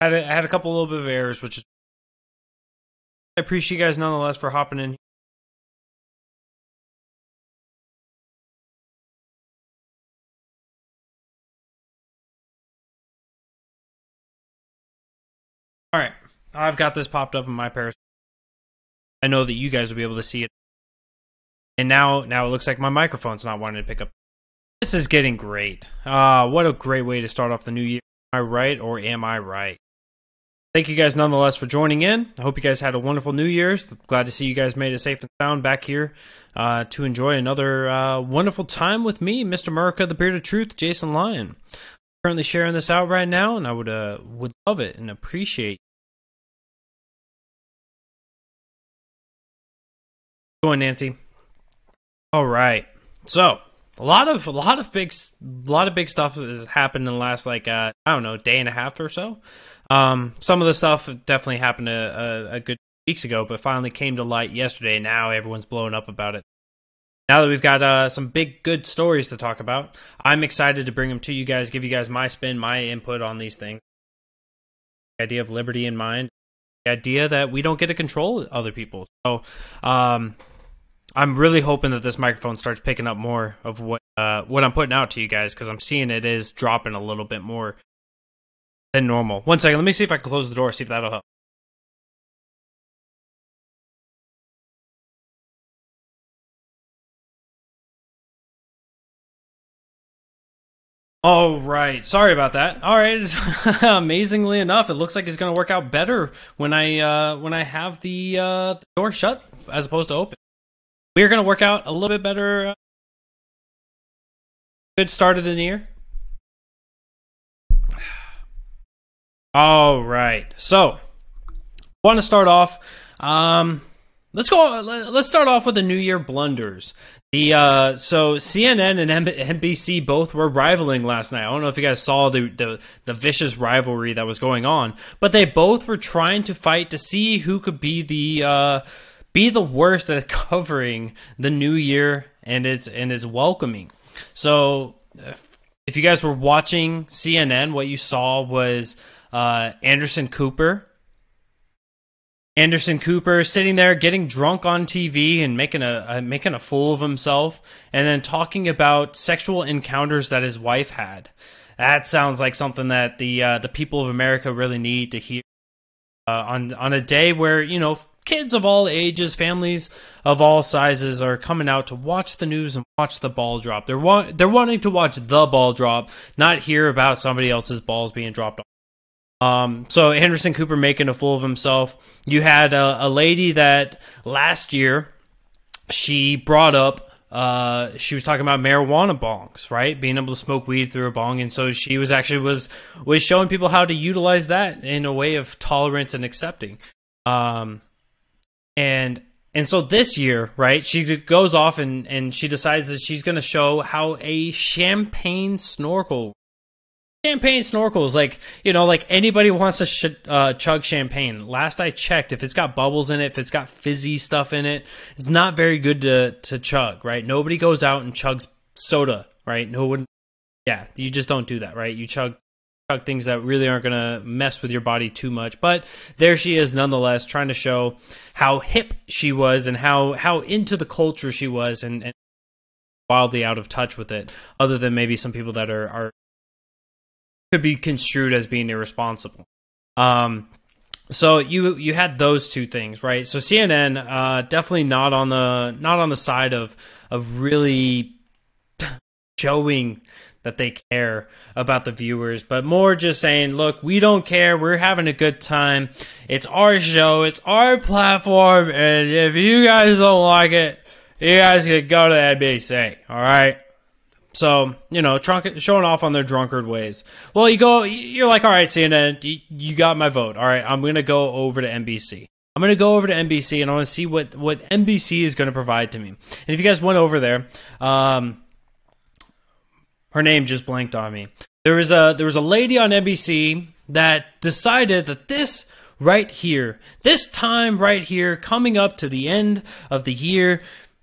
I had a couple little bit of errors, which is I appreciate you guys nonetheless for hopping in. All right, I've got this popped up in my Periscope. I know that you guys will be able to see it, and now it looks like my microphone's not wanting to pick up. This is getting great. What a great way to start off the new year. Am I right or am I right? Thank you guys nonetheless for joining in. I hope you guys had a wonderful New Year's. Glad to see you guys made it safe and sound back here to enjoy another wonderful time with me, Mr. America, the Bearded Truth, Jason Lyon. I'm currently sharing this out right now, and I would love it and appreciate. Go on, Nancy. All right. So a lot of big stuff has happened in the last I don't know, day and a half or so. Some of the stuff definitely happened a good weeks ago, but finally came to light yesterday. Now everyone's blowing up about it. Now that we've got some big good stories to talk about, I'm excited to bring them to you guys, give you guys my spin, my input on these things. The idea of liberty in mind, the idea that we don't get to control other people. So, I'm really hoping that this microphone starts picking up more of what I'm putting out to you guys, because I'm seeing it is dropping a little bit more than normal. One second, let me see if I can close the door, see if that'll help. All right, sorry about that. All right, amazingly enough, it looks like it's going to work out better when I have the door shut as opposed to open. We're going to work out a little bit better. Good start of the year. All right, so want to start off. Let's start off with the New Year blunders. So CNN and NBC both were rivaling last night. I don't know if you guys saw the vicious rivalry that was going on, but they both were trying to fight to see who could be the worst at covering the New Year and its welcoming. So if you guys were watching CNN, what you saw was Anderson Cooper sitting there getting drunk on TV and making a fool of himself, and then talking about sexual encounters that his wife had. That sounds like something that the people of America really need to hear on a day where, you know, kids of all ages, families of all sizes are coming out to watch the news and watch the ball drop. They're wanting to watch the ball drop, not hear about somebody else's balls being dropped. So Anderson Cooper making a fool of himself. You had a lady that last year she brought up, she was talking about marijuana bongs, right? Being able to smoke weed through a bong. And so she was showing people how to utilize that in a way of tolerance and accepting. And so this year, right, she goes off and she decides that she's going to show how a champagne snorkel is like, you know, like anybody wants to chug champagne. Last I checked, if it's got bubbles in it, if it's got fizzy stuff in it, it's not very good to chug, right? Nobody goes out and chugs soda, right? No one, yeah, you just don't do that, right? You chug things that really aren't going to mess with your body too much. But there she is nonetheless, trying to show how hip she was and how into the culture she was, and wildly out of touch with it, other than maybe some people that are could be construed as being irresponsible. So you had those two things, right? So CNN definitely not on the side of really showing that they care about the viewers, but more just saying, look, we don't care, we're having a good time, it's our show, it's our platform, and if you guys don't like it, you guys can go to the NBC, all right? So, you know, showing off on their drunkard ways. Well, you're like, all right, CNN, you got my vote. All right, I'm going to go over to NBC. I'm going to go over to NBC, and I want to see what NBC is going to provide to me. And if you guys went over there, her name just blanked on me. There was a lady on NBC that decided that this right here, this time right here, coming up to the end of the year,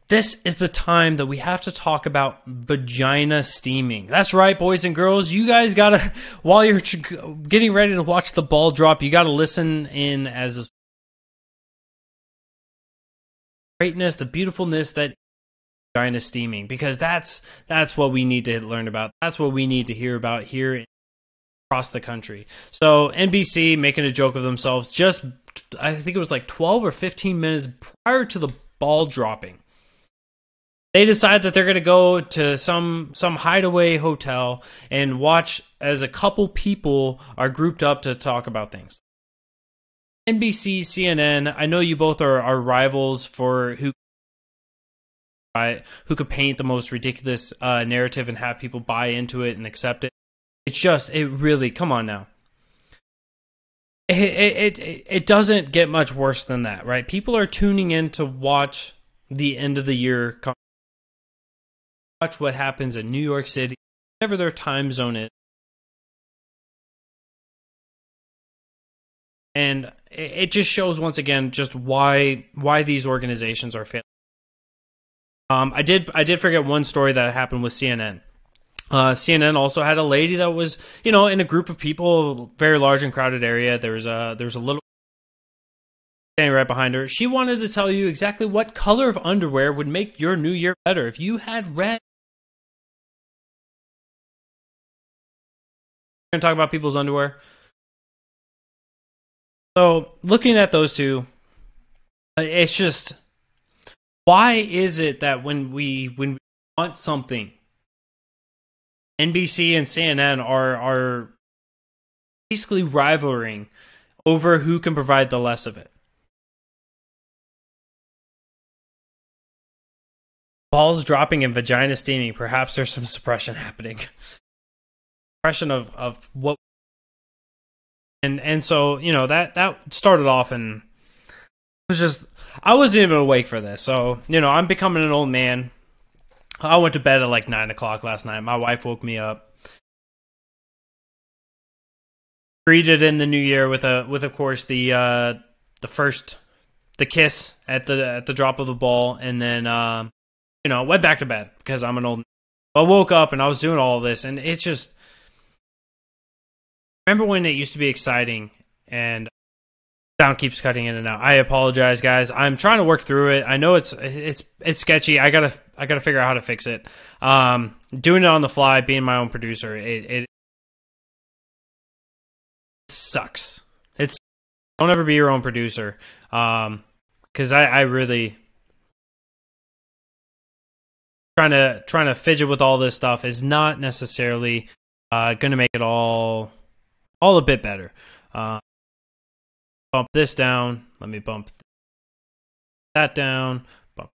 this is the time that we have to talk about vagina steaming. That's right, boys and girls. You guys gotta, while you're getting ready to watch the ball drop, you gotta listen in as this greatness, the beautifulness that vagina steaming, because that's what we need to learn about. That's what we need to hear about here across the country. So NBC making a joke of themselves just, I think it was like 12 or 15 minutes prior to the ball dropping. They decide that they're going to go to some hideaway hotel and watch as a couple people are grouped up to talk about things. NBC, CNN, I know you both are rivals for who could paint the most ridiculous narrative and have people buy into it and accept it. It's just, it really, come on now. It doesn't get much worse than that, right? People are tuning in to watch the end of the year, watch what happens in New York City, whatever their time zone is. And it just shows once again just why these organizations are failing. I did forget one story that happened with CNN. CNN also had a lady that was, in a group of people, very large and crowded area. There's a little standing right behind her. She wanted to tell you exactly what color of underwear would make your new year better. If you had red, we're gonna talk about people's underwear. So looking at those two, it's just, why is it that when we want something, NBC and CNN are basically rivaling over who can provide the less of it? Balls dropping and vagina steaming. Perhaps there's some suppression happening. Suppression of what, and so that started off, and it was just, I wasn't even awake for this. So I'm becoming an old man. I went to bed at like 9 o'clock last night. My wife woke me up. Greeted in the new year with of course the kiss at the drop of the ball, and then went back to bed because I'm an old man. I woke up and I was doing all of this, and it's just, remember when it used to be exciting, and sound keeps cutting in and out. I apologize, guys. I'm trying to work through it. I know it's sketchy. I gotta figure out how to fix it. Doing it on the fly, being my own producer, it sucks. Don't ever be your own producer, because I really trying to fidget with all this stuff is not necessarily going to make it all a bit better. Bump this down. Let me bump that down. Bump.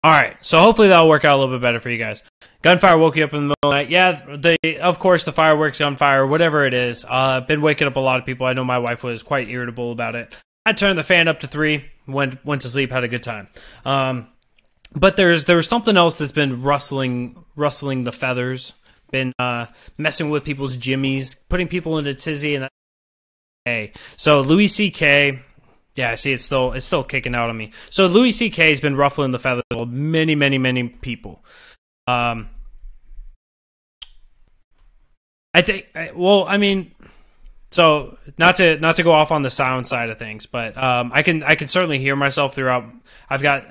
All right, so hopefully that'll work out a little bit better for you guys. Gunfire woke you up in the middle of the night. Yeah, of course, the fireworks, gunfire, whatever it is. Been waking up a lot of people. I know my wife was quite irritable about it. I turned the fan up to 3, went to sleep, had a good time. But there's something else that's been rustling the feathers, been messing with people's jimmies, putting people into tizzy, and so Lois C.K. Yeah, see, it's still kicking out on me. So Lois C.K. has been ruffling the feathers of many people. I think. So not to go off on the sound side of things, but I can certainly hear myself throughout.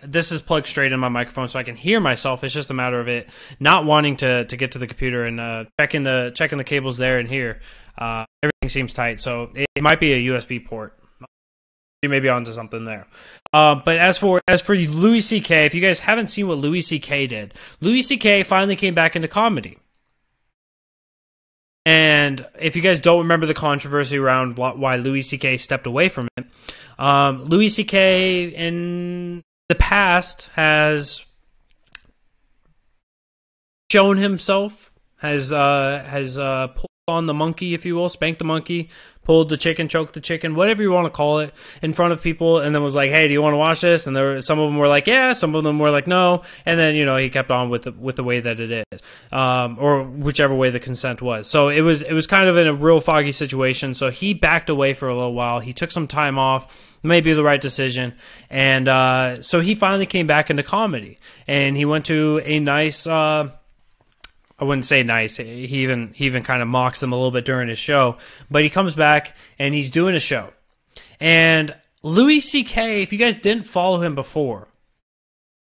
This is plugged straight in my microphone, so I can hear myself. It's just a matter of it not wanting to get to the computer and checking the cables there and here. Everything seems tight, so it might be a USB port. You may be onto something there. But as for Lois C.K., if you guys haven't seen what Lois C.K. did, Lois C.K. finally came back into comedy. And if you guys don't remember the controversy around why Lois C.K. stepped away from it, Lois C.K. in the past has shown himself, has pulled on the monkey, if you will, spanked the monkey, pulled the chicken, choked the chicken, whatever you want to call it, in front of people, and then was like, "Hey, do you want to watch this?" And some of them were like, "Yeah," some of them were like, "No," and then he kept on with the way that it is, or whichever way the consent was. So it was kind of in a real foggy situation. So he backed away for a little while. He took some time off, maybe the right decision, and so he finally came back into comedy, and he went to a nice. I wouldn't say nice. He even kind of mocks them a little bit during his show. But he comes back and he's doing a show. And Lois C.K., if you guys didn't follow him before,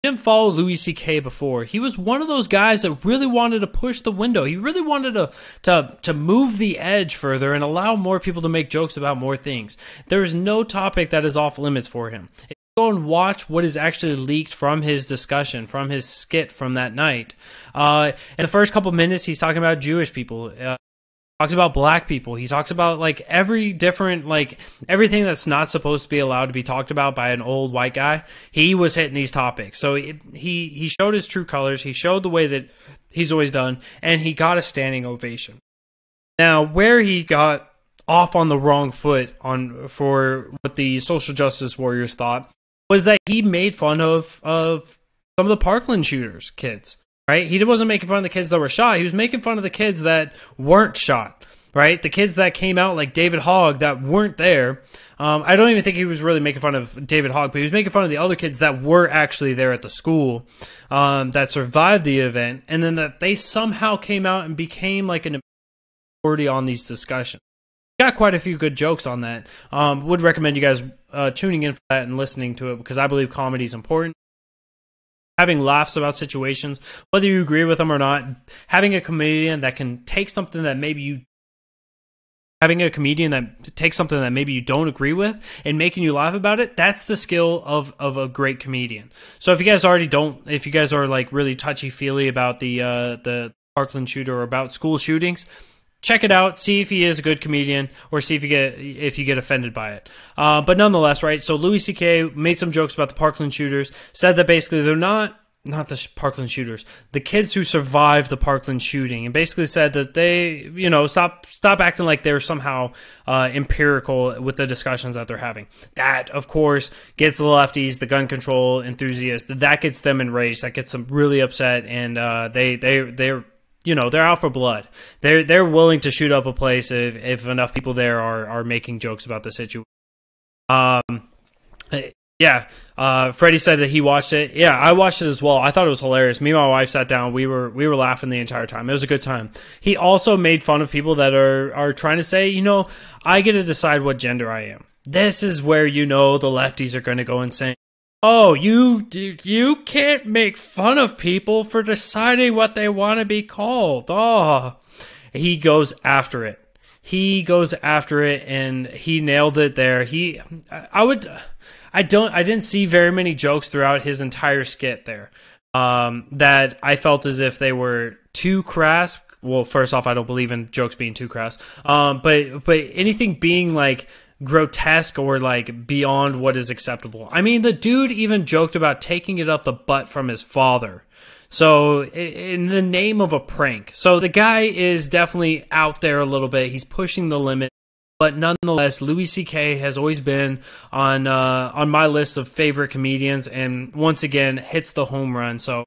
he was one of those guys that really wanted to push the window. He really wanted to move the edge further and allow more people to make jokes about more things. There is no topic that is off limits for him. Go and watch what is actually leaked from his discussion, from his skit from that night. In the first couple minutes, he's talking about Jewish people. Talks about black people. He talks about every different everything that's not supposed to be allowed to be talked about by an old white guy. He was hitting these topics. So he showed his true colors. He showed the way that he's always done, and he got a standing ovation. Now, where he got off on the wrong foot for what the social justice warriors thought was that he made fun of some of the Parkland shooters kids, right? He wasn't making fun of the kids that were shot. He was making fun of the kids that weren't shot, right? The kids that came out like David Hogg that weren't there. I don't even think he was really making fun of David Hogg, but he was making fun of the other kids that were actually there at the school that survived the event, and then that they somehow came out and became like an authority on these discussions. Got quite a few good jokes on that. Would recommend you guys tuning in for that and listening to it, because I believe comedy is important. Having laughs about situations, whether you agree with them or not, having a comedian that can take something that maybe you don't agree with and making you laugh about it, that's the skill of a great comedian. So if you guys are like really touchy-feely about the Parkland shooter or about school shootings, check it out, see if he is a good comedian, or see if you get offended by it. But nonetheless, right, so Lois C.K. made some jokes about the Parkland shooters, said that basically they're not the Parkland shooters, the kids who survived the Parkland shooting, and basically said that they, stop acting like they're somehow empirical with the discussions that they're having. That, of course, gets the lefties, the gun control enthusiasts, that gets them enraged, that gets them really upset, and they're out for blood. They're willing to shoot up a place if enough people there are making jokes about the situation. Freddie said that he watched it. Yeah, I watched it as well. I thought it was hilarious. Me and my wife sat down. We were laughing the entire time. It was a good time. He also made fun of people that are trying to say, I get to decide what gender I am. This is where the lefties are going to go insane. Oh, you can't make fun of people for deciding what they want to be called. Oh, he goes after it. And he nailed it there. I didn't see very many jokes throughout his entire skit there that I felt as if they were too crass. Well, first off, I don't believe in jokes being too crass. But anything being like grotesque or like beyond what is acceptable. I mean, the dude even joked about taking it up the butt from his father. So in the name of a prank. So the guy is definitely out there a little bit. He's pushing the limit. But nonetheless, Lois C.K. has always been on my list of favorite comedians, and once again hits the home run. So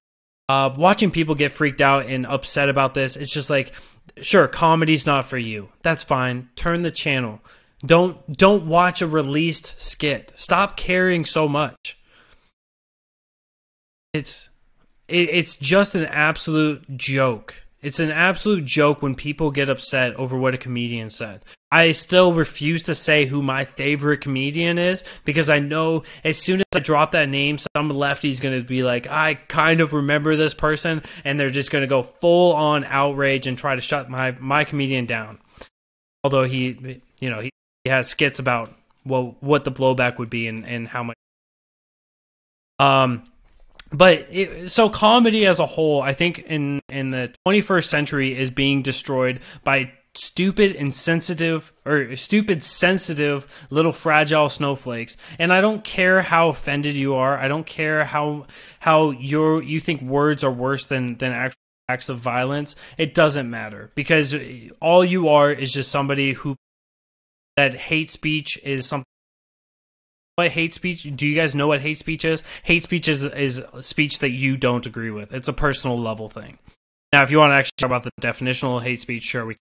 watching people get freaked out and upset about this, it's just like, sure, comedy's not for you. That's fine. Turn the channel. Don't watch a released skit. Stop caring so much. It's just an absolute joke. It's an absolute joke when people get upset over what a comedian said. I still refuse to say who my favorite comedian is, because I know as soon as I drop that name, some lefty's going to be like, I kind of remember this person, and they're just going to go full on outrage and try to shut my comedian down. Although he has skits about what the blowback would be and how much. So comedy as a whole, I think in the 21st century is being destroyed by stupid, sensitive little fragile snowflakes. And I don't care how offended you are. I don't care how you think words are worse than actual acts of violence, it doesn't matter, because all you are is just somebody who, that hate speech is something. What hate speech? Do you guys know what hate speech is? Hate speech is speech that you don't agree with. It's a personal level thing. Now, if you want to actually talk about the definitional hate speech, sure, we can.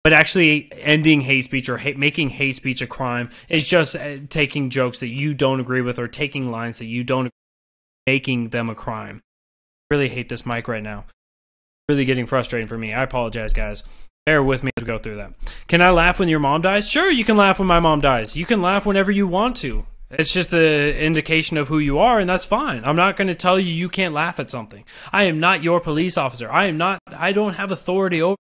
But actually ending hate speech or making hate speech a crime is just taking jokes that you don't agree with, or taking lines that you don't agree with, making them a crime. I really hate this mic right now. Really getting frustrating for me. I apologize, guys. Bear with me to go through that. Can I laugh when your mom dies? Sure, you can laugh when my mom dies. You can laugh whenever you want to. It's just an indication of who you are, and that's fine. I'm not going to tell you you can't laugh at something. I am not your police officer. I don't have authority over.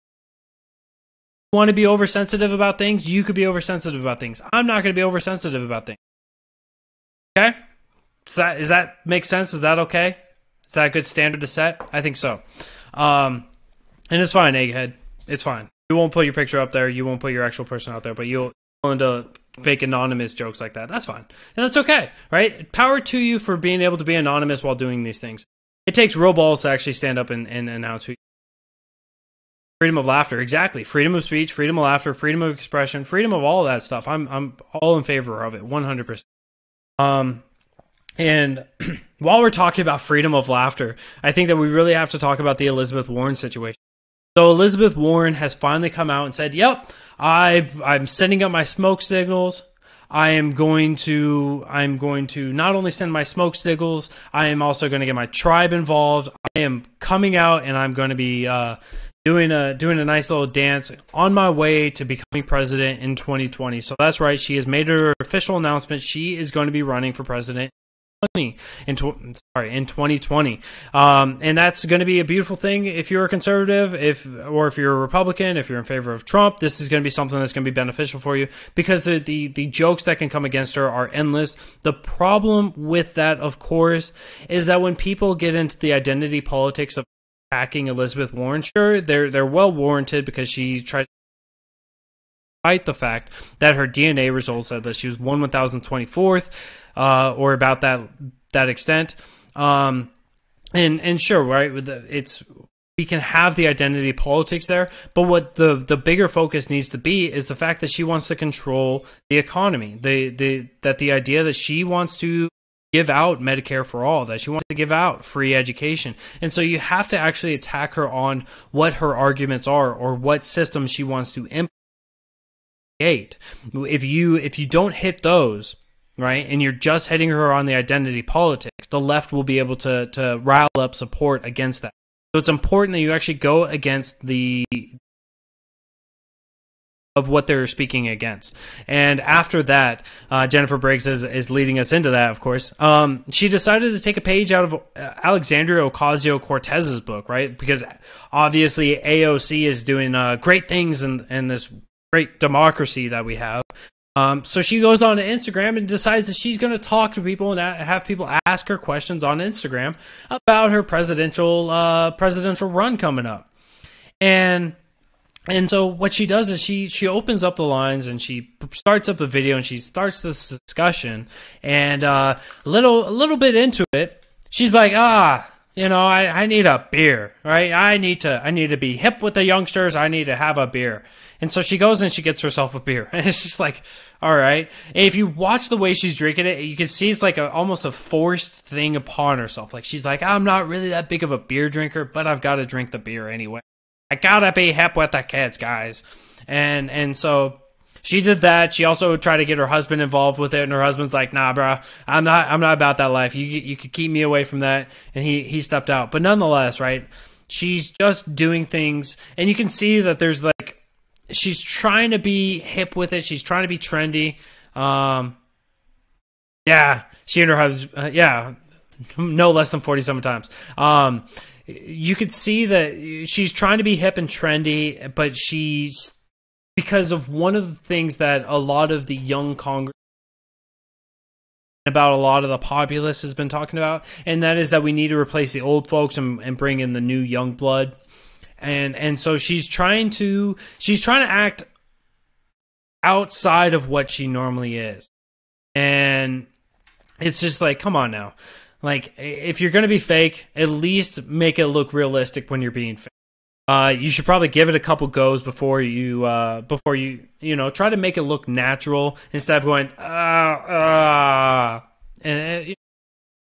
You want to be oversensitive about things? You could be oversensitive about things. I'm not going to be oversensitive about things. Okay? Does that make sense? Is that okay? Is that a good standard to set? I think so. And it's fine, Egghead. It's fine. You won't put your picture up there. You won't put your actual person out there, but you'll go into fake anonymous jokes like that. That's fine. And that's okay, right? Power to you for being able to be anonymous while doing these things. It takes real balls to actually stand up and announce who you are. Freedom of laughter, exactly. Freedom of speech, freedom of laughter, freedom of expression, freedom of all that stuff. I'm all in favor of it, 100%. And while we're talking about freedom of laughter, I think that we really have to talk about the Elizabeth Warren situation. So Elizabeth Warren has finally come out and said, "Yep, I'm sending up my smoke signals. I'm going to not only send my smoke signals, I am also going to get my tribe involved. I am coming out and I'm going to be doing a nice little dance on my way to becoming president in 2020. So that's right. She has made her official announcement. She is going to be running for president in 2020. And that's going to be a beautiful thing if you're a conservative, if you're a Republican, if you're in favor of Trump. This is going to be something that's going to be beneficial for you, because the jokes that can come against her are endless. The problem with that, of course, is that when people get into the identity politics of attacking Elizabeth Warren, sure, they're well warranted, because she tried, despite the fact that her DNA results said that she was 1/1024th, or about that extent. And sure, right, we can have the identity politics there, but what the bigger focus needs to be is the fact that she wants to control the economy. The idea that she wants to give out Medicare for all, that she wants to give out free education. And so you have to actually attack her on what her arguments are, or what system she wants to implement. If you don't hit those, right, and you're just hitting her on the identity politics, the left will be able to rile up support against that. So it's important that you actually go against of what they're speaking against. And after that, Jennifer Briggs is leading us into that, of course. She decided to take a page out of Alexandria Ocasio-Cortez's book, right? Because obviously AOC is doing great things in this great democracy that we have. So she goes on to Instagram and decides that she's going to talk to people and have people ask her questions on Instagram about her presidential run coming up. And so what she does is she opens up the lines and she starts up the video and she starts this discussion, and a little bit into it, she's like, I need a beer, right? I need to be hip with the youngsters. I need to have a beer. And so she goes and she gets herself a beer. And it's just like, all right. And if you watch the way she's drinking it, you can see it's like almost a forced thing upon herself. Like, she's like, I'm not really that big of a beer drinker, but I've got to drink the beer anyway. I gotta be hip with the kids, guys. And so she did that. She also tried to get her husband involved with it, and her husband's like, nah, bro, I'm not about that life. You could keep me away from that. And he stepped out. But nonetheless, right, she's just doing things, and you can see that there's like, she's trying to be hip with it. She's trying to be trendy. She and her husband, no less than 47 times. You could see that she's trying to be hip and trendy, but because of one of the things that a lot of the young Congress, about a lot of the populace has been talking about, and that is that we need to replace the old folks and bring in the new young blood. And so she's trying to act outside of what she normally is. And it's just like, come on now. Like, if you're going to be fake, at least make it look realistic when you're being fake. You should probably give it a couple goes before you know, try to make it look natural instead of going and it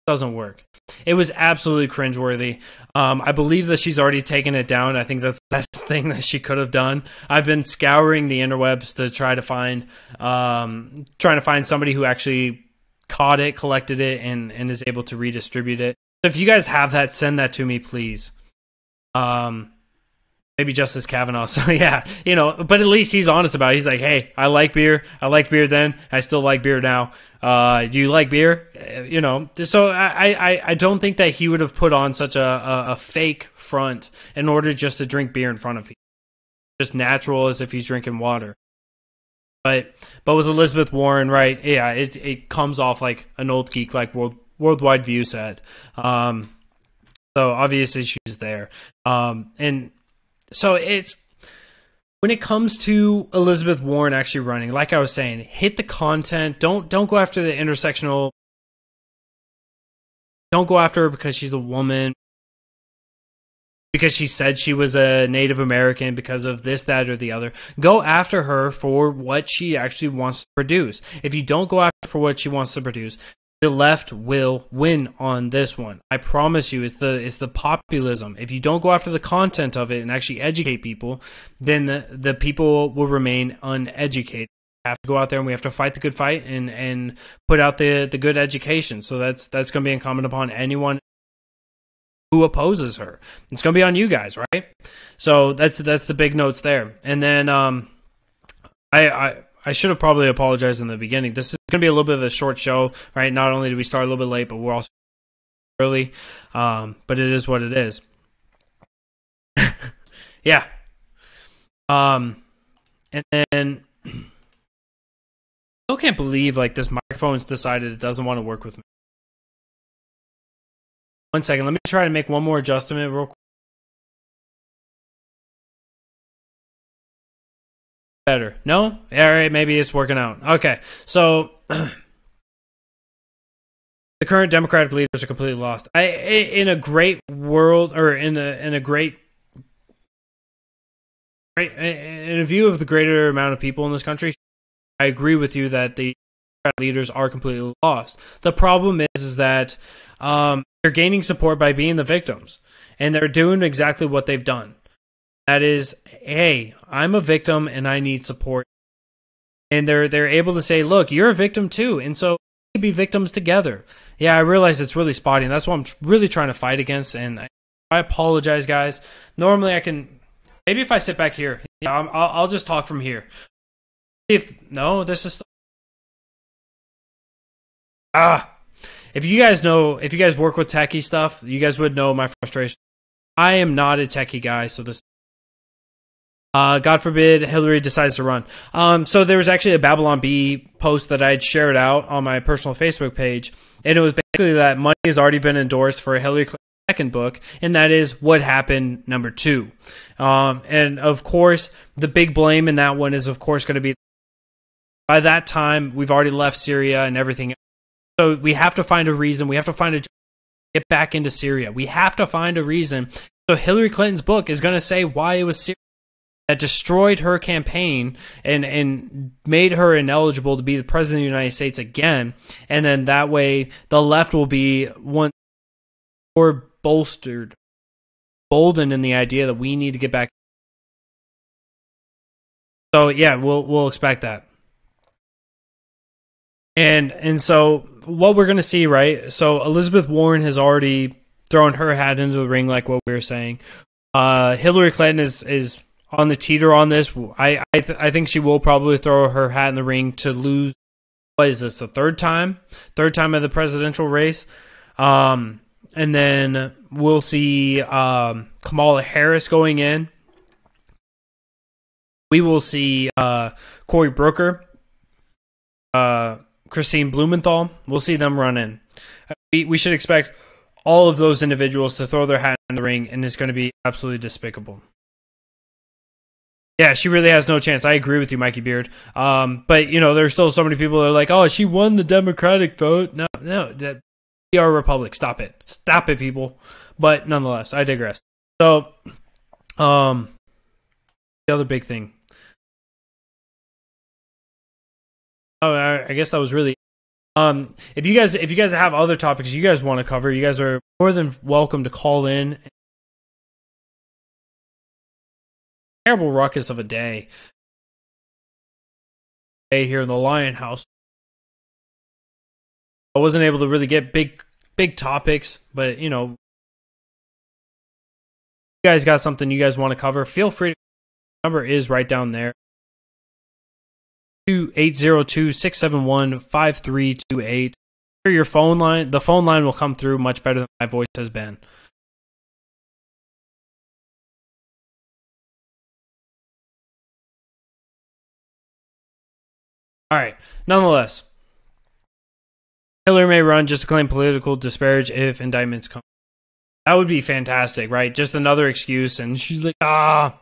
doesn't work. It was absolutely cringeworthy. I believe that she's already taken it down. I think that's the best thing that she could have done. I've been scouring the interwebs to try to find somebody who actually caught it, collected it, and is able to redistribute it. So if you guys have that, send that to me, please. Maybe Justice Kavanaugh. So yeah, you know, but at least he's honest about it. He's like, hey, I like beer. I liked beer then. I still like beer now. Do you like beer? You know, so I don't think that he would have put on such a fake front in order just to drink beer in front of people. Just natural as if he's drinking water. But with Elizabeth Warren, right? Yeah, it comes off like an old geek, like Worldwide View said. So obviously she's there. And so it's when it comes to Elizabeth Warren actually running, like I was saying, hit the content. Don't go after the intersectional. Don't go after her because she's a woman, because she said she was a Native American, because of this, that, or the other. Go after her for what she actually wants to produce. If you don't go after her for what she wants to produce, the left will win on this one. I promise you, it's the populism. If you don't go after the content of it and actually educate people, then the people will remain uneducated. We have to go out there and we have to fight the good fight and put out the good education. So that's going to be incumbent upon anyone who opposes her. It's going to be on you guys, right? So that's the big notes there. And then I should have probably apologized in the beginning. This is going to be a little bit of a short show, right? Not only did we start a little bit late, but we're also early. But it is what it is. Yeah. And then I still can't believe like this microphone's decided it doesn't want to work with me. 1 second. Let me try to make one more adjustment real quick. Better. No? All right, maybe it's working out. Okay, so the current Democratic leaders are completely lost. In a great world, or in a view of the greater amount of people in this country, I agree with you that the Democratic leaders are completely lost. The problem is that they're gaining support by being the victims, and they're doing exactly what they've done. That is, hey, I'm a victim and I need support. And they're able to say, look, you're a victim too, and so we can be victims together. Yeah, I realize it's really spotty, and that's what I'm really trying to fight against, and I apologize, guys. Normally I can, maybe if I sit back here, yeah, I'll just talk from here. This is... If you guys work with techie stuff, you guys would know my frustration. I am not a techie guy, so this... God forbid Hillary decides to run. So there was actually a Babylon Bee post that I had shared out on my personal Facebook page, and it was basically that money has already been endorsed for Hillary Clinton's second book, and that is What Happened #2. And of course, the big blame in that one is of course going to be, by that time we've already left Syria and everything. So we have to find a reason. We have to find a get back into Syria. We have to find a reason. So Hillary Clinton's book is going to say why it was Syria that destroyed her campaign and made her ineligible to be the president of the United States again. And then that way the left will be one more boldened in the idea that we need to get back. So yeah, we'll expect that. And so what we're going to see, right? So Elizabeth Warren has already thrown her hat into the ring, like what we were saying. Hillary Clinton is on the teeter on this. I think she will probably throw her hat in the ring to lose. What is this, the third time of the presidential race? And then we'll see Kamala Harris going in. We will see Cory Booker, Christine Blumenthal. We'll see them run in. We should expect all of those individuals to throw their hat in the ring, and it's going to be absolutely despicable. Yeah, she really has no chance. I agree with you, Mikey Beard. But, you know, there's still so many people that are like, oh, she won the Democratic vote. No, We are a republic. Stop it, people. But nonetheless, I digress. So, the other big thing. Oh, I guess that was really. If you guys have other topics you guys want to cover, you guys are more than welcome to call in. Terrible ruckus of a day here in the Lion House. I wasn't able to really get big topics, but you know, you guys got something you guys want to cover, feel free. The number is right down there. 802-671-5328. Your phone line, the phone line will come through much better than my voice has been. All right. Nonetheless, Hillary may run just to claim political disparage if indictments come. That would be fantastic, right? Just another excuse, and she's like, yeah,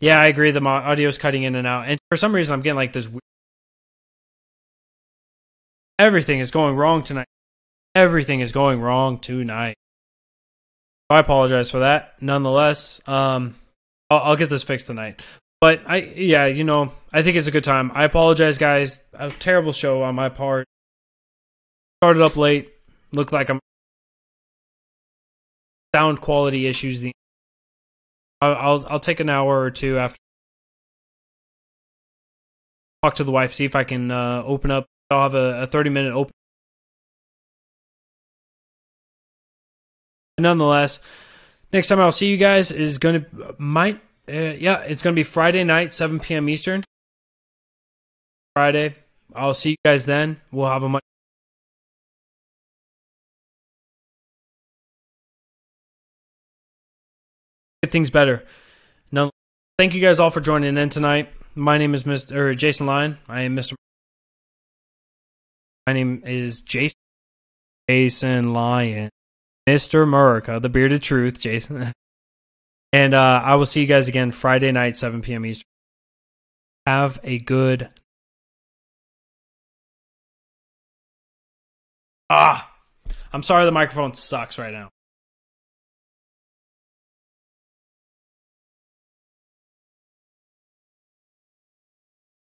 I agree. The audio's cutting in and out, and for some reason, I'm getting like this. Everything is going wrong tonight. Everything is going wrong tonight. I apologize for that. Nonetheless, I'll get this fixed tonight. But I think it's a good time. I apologize, guys. A terrible show on my part. Started up late. Looked like I'm sound quality issues. I'll take an hour or two after. Talk to the wife, see if I can open up. I'll have a 30-minute open. Nonetheless, next time I'll see you guys is going to it's going to be Friday night, 7 p.m. Eastern. Friday. I'll see you guys then. We'll have a much get things better. No, thank you guys all for joining in tonight. My name is Mr. Jason Lyon. I am Mr. My name is Jason Lyon. Mr. America, the bearded truth, Jason. And I will see you guys again Friday night, 7 p.m. Eastern. Have a good... I'm sorry the microphone sucks right now.